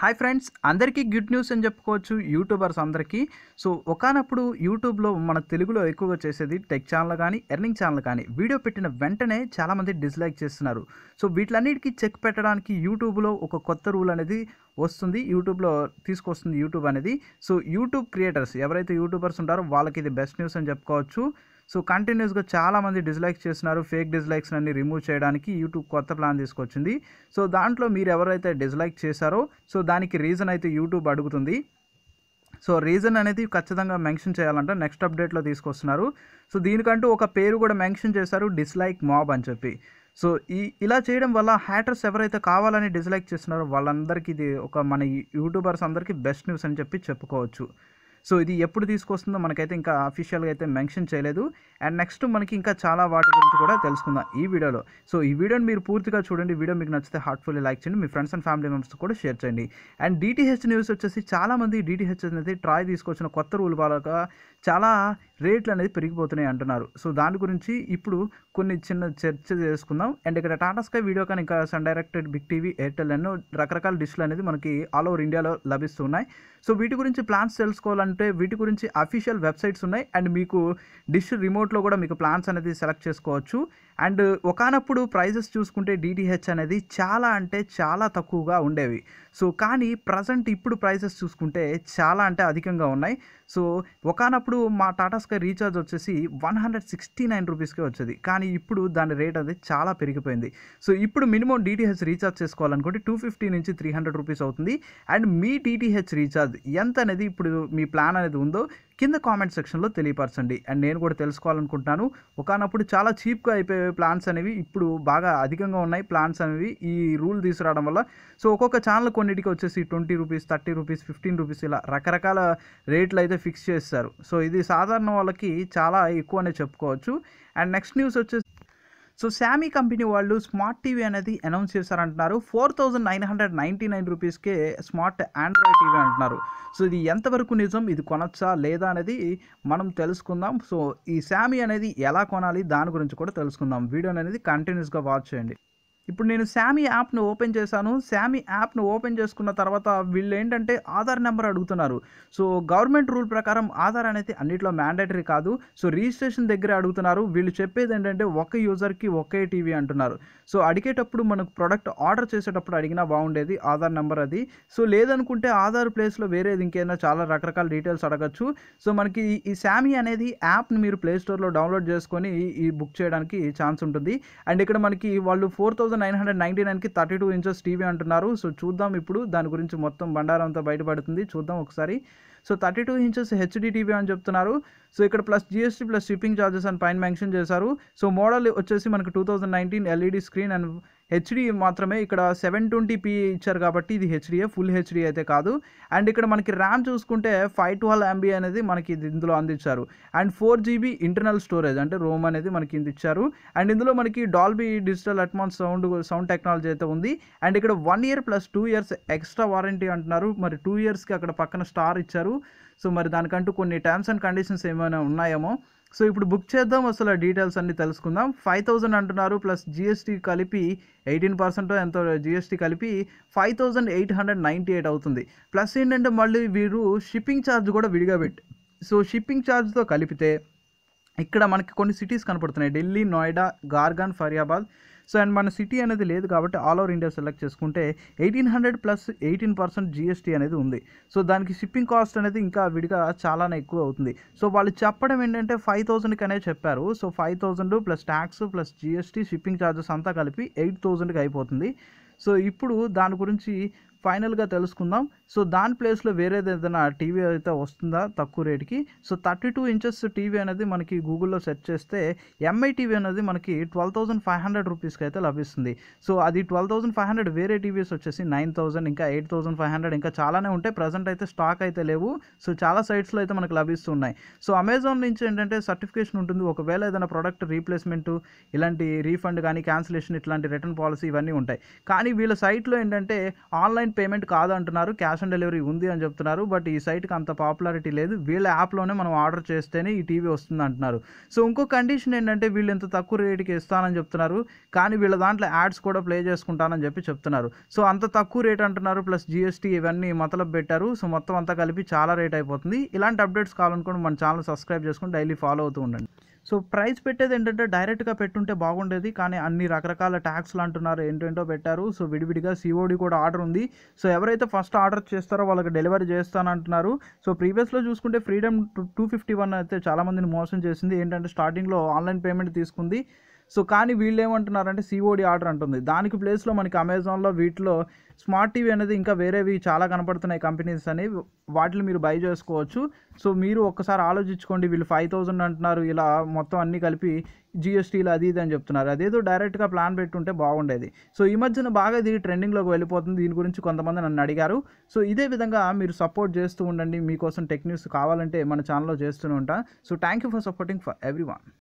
Hi friends, అందరికీ good news అని చెప్పుకోవచ్చు యూట్యూబర్స్ అందరికీ. సో ఒకానప్పుడు యూట్యూబ్లో మన తెలుగులో ఎక్కువగా చేసేది టెక్ ఛానల్ కానీ ఎర్నింగ్ ఛానల్ కానీ వీడియో పెట్టిన వెంటనే చాలామంది డిస్లైక్ చేస్తున్నారు. సో వీటిలన్నిటికీ చెక్ పెట్టడానికి యూట్యూబ్లో ఒక కొత్త రూల్ అనేది వస్తుంది, యూట్యూబ్లో తీసుకొస్తుంది యూట్యూబ్ అనేది. సో యూట్యూబ్ క్రియేటర్స్ ఎవరైతే యూట్యూబర్స్ ఉంటారో వాళ్ళకి ఇది బెస్ట్ న్యూస్ అని చెప్పుకోవచ్చు. సో కంటిన్యూస్గా చాలామంది డిస్లైక్స్ చేస్తున్నారు. ఫేక్ డిస్లైక్స్ అన్ని రిమూవ్ చేయడానికి యూట్యూబ్ కొత్త ప్లాన్ తీసుకొచ్చింది. సో దాంట్లో మీరు ఎవరైతే డిస్లైక్ చేశారో సో దానికి రీజన్ అయితే యూట్యూబ్ అడుగుతుంది. సో రీజన్ అనేది ఖచ్చితంగా మెన్షన్ చేయాలంట, నెక్స్ట్ అప్డేట్లో తీసుకొస్తున్నారు. సో దీనికంటూ ఒక పేరు కూడా మెన్షన్ చేశారు, డిస్లైక్ మాబ్ అని చెప్పి. సో ఇలా చేయడం వల్ల హ్యాటర్స్ ఎవరైతే కావాలని డిస్లైక్ చేస్తున్నారో వాళ్ళందరికీ ఇది ఒక మన యూట్యూబర్స్ అందరికీ బెస్ట్ న్యూస్ అని చెప్పి చెప్పుకోవచ్చు. సో ఇది ఎప్పుడు తీసుకొస్తుందో మనకైతే ఇంకా అఫీషియల్గా అయితే మెన్షన్ చేయలేదు. అండ్ నెక్స్ట్ మనకి ఇంకా చాలా వాటి గురించి కూడా తెలుసుకుందాం ఈ వీడియోలో. సో ఈ వీడియోని మీరు పూర్తిగా చూడండి. వీడియో మీకు నచ్చితే హార్ట్ఫుల్లీ లైక్ చేయండి, మీ ఫ్రెండ్స్ అండ్ ఫ్యామిలీ మెంబర్స్ కూడా షేర్ చేయండి. అండ్ డిటిహెచ్ న్యూస్ వచ్చేసి చాలామంది డిటిహెచ్ అనేది ట్రాయ్ తీసుకొచ్చిన కొత్త రూల్ వల్ల చాలా రేట్లు అనేది పెరిగిపోతున్నాయి అంటున్నారు. సో దాని గురించి ఇప్పుడు కొన్ని చిన్న చర్చ చేసుకుందాం. అండ్ ఇక్కడ టాటా స్కై, వీడియోకాన్, ఇంకా Sun Direct, Big TV, Airtel ఎన్నో రకరకాల డిష్లు అనేది మనకి ఆల్ ఓవర్ ఇండియాలో లభిస్తున్నాయి. సో వీటి గురించి ప్లాన్స్ తెలుసుకోవాలంటే వీటి గురించి అఫీషియల్ వెబ్సైట్స్ ఉన్నాయి. అండ్ మీకు డిష్ రిమోట్లో కూడా మీకు ప్లాన్స్ అనేది సెలెక్ట్ చేసుకోవచ్చు. అండ్ ఒకనప్పుడు ప్రైజెస్ చూసుకుంటే డిటిహెచ్ అనేది చాలా అంటే చాలా తక్కువగా ఉండేవి. సో కానీ ప్రజెంట్ ఇప్పుడు ప్రైజెస్ చూసుకుంటే చాలా అంటే అధికంగా ఉన్నాయి. సో ఒకనప్పుడు మా టాటా స్కై రీఛార్జ్ వచ్చేసి 169 రూపీస్కే వచ్చేది, కానీ ఇప్పుడు దాని రేట్ అనేది చాలా పెరిగిపోయింది. సో ఇప్పుడు మినిమం డిటిహెచ్ రీఛార్జ్ చేసుకోవాలనుకుంటే 250 నుంచి 300 రూపీస్ అవుతుంది. అండ్ మీ డిటిహెచ్ రీఛార్జ్ ఎంత అనేది ఇప్పుడు మీ ప్లాన్ అనేది ఉందో కింద కామెంట్ సెక్షన్లో తెలియపరచండి. అండ్ నేను కూడా తెలుసుకోవాలనుకుంటున్నాను. ఒకనప్పుడు చాలా చీప్గా అయిపోయే ప్లాన్స్ అనేవి ఇప్పుడు బాగా అధికంగా ఉన్నాయి ప్లాన్స్ అనేవి ఈ రూల్ తీసుకురావడం వల్ల. సో ఒక్కొక్క ఛానల్ కొన్నిటికి వచ్చేసి 20 రూపీస్, 30 రూపీస్, 15 రూపీస్ ఇలా రకరకాల రేట్లు అయితే ఫిక్స్ చేస్తారు. సో ఇది సాధారణ వాళ్ళకి చాలా ఎక్కువ అనే చెప్పుకోవచ్చు. అండ్ నెక్స్ట్ న్యూస్ వచ్చేసి సో శామీ కంపెనీ వాళ్ళు స్మార్ట్ టీవీ అనేది అనౌన్స్ చేశారంటున్నారు. 4999 రూపీస్కే స్మార్ట్ ఆండ్రాయిడ్ టీవీ అంటున్నారు. సో ఇది ఎంతవరకు నిజం, ఇది కొనొచ్చా లేదా అనేది మనం తెలుసుకుందాం. సో ఈ శామీ అనేది ఎలా కొనాలి దాని గురించి కూడా తెలుసుకుందాం. వీడియో అనేది కంటిన్యూస్గా వాచ్ చేయండి. ఇప్పుడు నేను శామీ యాప్ను ఓపెన్ చేశాను. శామీ యాప్ను ఓపెన్ చేసుకున్న తర్వాత వీళ్ళు ఏంటంటే ఆధార్ నెంబర్ అడుగుతున్నారు. సో గవర్నమెంట్ రూల్ ప్రకారం ఆధార్ అనేది అన్నిట్లో మ్యాండేటరీ కాదు. సో రిజిస్ట్రేషన్ దగ్గర అడుగుతున్నారు. వీళ్ళు చెప్పేది ఏంటంటే ఒక యూజర్కి ఒకే టీవీ అంటున్నారు. సో అడిగేటప్పుడు మనకు ప్రోడక్ట్ ఆర్డర్ చేసేటప్పుడు అడిగినా బాగుండేది ఆధార్ నెంబర్ అది. సో లేదనుకుంటే ఆధార్ ప్లేస్లో వేరేది ఇంకేదైనా చాలా రకరకాల డీటెయిల్స్ అడగచ్చు. సో మనకి ఈ శామీ అనేది యాప్ని మీరు ప్లేస్టోర్లో డౌన్లోడ్ చేసుకొని ఈ బుక్ చేయడానికి ఛాన్స్ ఉంటుంది. అండ్ ఇక్కడ మనకి వాళ్ళు 4999కి 32 ఇంచెస్ టీవీ అంటున్నారు. సో చూద్దాం ఇప్పుడు దాని గురించి మొత్తం బండారం అంతా బయటపడుతుంది, చూద్దాం ఒకసారి. సో 32 ఇంచెస్ హెచ్డి టీవీ అని చెప్తున్నారు. సో ఇక్కడ plus GST plus shipping charges అని పైన మెన్షన్ చేశారు. సో మోడల్ వచ్చేసి మనకి 2019 ఎల్ఈడి స్క్రీన్ అండ్ హెచ్డి మాత్రమే. ఇక్కడ 720p ఇచ్చారు కాబట్టి ఇది హెచ్డిఏ, ఫుల్ హెచ్డి అయితే కాదు. అండ్ ఇక్కడ మనకి ర్యామ్ చూసుకుంటే 512 MB అనేది మనకి ఇందులో అందించారు. అండ్ 4GB ఇంటర్నల్ స్టోరేజ్ అంటే రోమ్ అనేది మనకి ఇచ్చారు. అండ్ ఇందులో మనకి Dolby digital Atmos sound technology అయితే ఉంది. అండ్ ఇక్కడ 1 year plus 2 years extra warranty అంటున్నారు. మరి 2 yearsకి అక్కడ పక్కన స్టార్ ఇచ్చారు. సో మరి దానికంటూ కొన్ని టర్మ్స్ అండ్ కండిషన్స్ ఏమైనా ఉన్నాయేమో. సో ఇప్పుడు బుక్ చేద్దాం, అసలు డీటెయిల్స్ అన్ని తెలుసుకుందాం. 5000 అంటున్నారు, ప్లస్ జిఎస్టీ కలిపి 18% ఎంతో జిఎస్టీ కలిపి 5898 అవుతుంది. ప్లస్ ఏంటంటే మళ్ళీ వీరు షిప్పింగ్ ఛార్జ్ కూడా విడిగా పెట్టి, సో షిప్పింగ్ ఛార్జ్తో కలిపితే ఇక్కడ మనకి కొన్ని సిటీస్ కనపడుతున్నాయి, ఢిల్లీ, నోయిడా, గార్గాన్, ఫరియాబాద్. సో అండ్ మన సిటీ అనేది లేదు కాబట్టి ఆల్ ఓవర్ ఇండియా సెలెక్ట్ చేసుకుంటే 1800 ప్లస్ 18% జిఎస్టీ అనేది ఉంది. సో దానికి షిప్పింగ్ కాస్ట్ అనేది ఇంకా విడిగా చాలానే ఎక్కువ అవుతుంది. సో వాళ్ళు చెప్పడం ఏంటంటే 5000కి అనేది చెప్పారు. So 5000 plus tax plus GST shipping charges అంతా కలిపి 8000కి అయిపోతుంది. సో ఇప్పుడు దాని గురించి ఫైనల్గా తెలుసుకుందాం. సో దాని ప్లేస్లో వేరేది ఏదైనా టీవీ అయితే వస్తుందా తక్కువ రేటుకి. సో 32 ఇంచెస్ టీవీ అనేది మనకి గూగుల్లో సెర్చ్ చేస్తే ఎంఐ టీవీ అనేది మనకి 12,500 రూపీస్కి అయితే లభిస్తుంది. సో అది 12,500, వేరే టీవీస్ వచ్చేసి 9,000, ఇంకా 8,500, ఇంకా చాలానే ఉంటాయి. ప్రజెంట్ అయితే స్టాక్ అయితే లేవు. సో చాలా సైట్స్లో అయితే మనకు లభిస్తున్నాయి. సో అమెజాన్ నుంచి ఏంటంటే సర్టిఫికేషన్ ఉంటుంది. ఒకవేళ ఏదైనా ప్రోడక్ట్ రీప్లేస్మెంట్, ఇలాంటి రీఫండ్ కానీ క్యాన్సిలేషన్, ఇట్లాంటి రిటర్న్ పాలసీ ఇవన్నీ ఉంటాయి. కానీ వీళ్ళ సైట్లో ఏంటంటే ఆన్లైన్ ఆన్లైన్ పేమెంట్ కాదు అంటున్నారు, క్యాష్ ఆన్ డెలివరీ ఉంది అని చెప్తున్నారు. బట్ ఈ సైట్కి అంత పాపులారిటీ లేదు, వీళ్ళ యాప్లోనే మనం ఆర్డర్ చేస్తేనే ఈ టీవీ వస్తుంది అంటున్నారు. సో ఇంకో కండిషన్ ఏంటంటే వీళ్ళు ఇంత తక్కువ రేటుకి ఇస్తానని చెప్తున్నారు, కానీ వీళ్ళ దాంట్లో యాడ్స్ కూడా ప్లే చేసుకుంటానని చెప్పి చెప్తున్నారు. సో అంత తక్కువ రేట్ అంటున్నారు, ప్లస్ జిఎస్టీ ఇవన్నీ మతలబ్ పెట్టారు. సో మొత్తం అంతా కలిపి చాలా రేట్ అయిపోతుంది. ఇలాంటి అప్డేట్స్ కావాలనుకోండి మన ఛానల్ సబ్స్క్రైబ్ చేసుకుని డైలీ ఫాలో అవుతూ ఉండండి. సో ప్రైస్ పెట్టేది ఏంటంటే డైరెక్ట్గా పెట్టుంటే బాగుండేది, కానీ అన్ని రకరకాల ట్యాక్స్లు అంటున్నారు, ఏంటేంటో పెట్టారు. సో విడివిడిగా సిఓడి కూడా ఆర్డర్ ఉంది. సో ఎవరైతే ఫస్ట్ ఆర్డర్ చేస్తారో వాళ్ళకి డెలివరీ చేస్తానంటున్నారు. సో ప్రీవియస్లో చూసుకుంటే ఫ్రీడమ్ 251 అయితే చాలామందిని మోసం చేసింది. ఏంటంటే స్టార్టింగ్లో ఆన్లైన్ పేమెంట్ తీసుకుంది. సో కానీ వీళ్ళు ఏమంటున్నారంటే సిఓడి ఆర్డర్ అంటుంది. దానికి ప్లేస్లో మనకి అమెజాన్లో వీటిలో స్మార్ట్ టీవీ అనేది ఇంకా వేరేవి చాలా కనపడుతున్నాయి కంపెనీస్ అనేవి, వాటిని మీరు బై చేసుకోవచ్చు. సో మీరు ఒక్కసారి ఆలోచించుకోండి, వీళ్ళు 5000 అంటున్నారు, ఇలా మొత్తం అన్నీ కలిపి జిఎస్టీలు అది ఇది అని చెప్తున్నారు. అదేదో డైరెక్ట్గా ప్లాన్ పెట్టుంటే బాగుండేది. సో ఈ మధ్యన బాగా ఇది ట్రెండింగ్లోకి వెళ్ళిపోతుంది. దీని గురించి కొంతమంది నన్ను అడిగారు. సో ఇదే విధంగా మీరు సపోర్ట్ చేస్తూ ఉండండి. మీకోసం టెక్ న్యూస్ కావాలంటే మన ఛానల్లో చేస్తూనే ఉంటా. So thank you for supporting for everyone.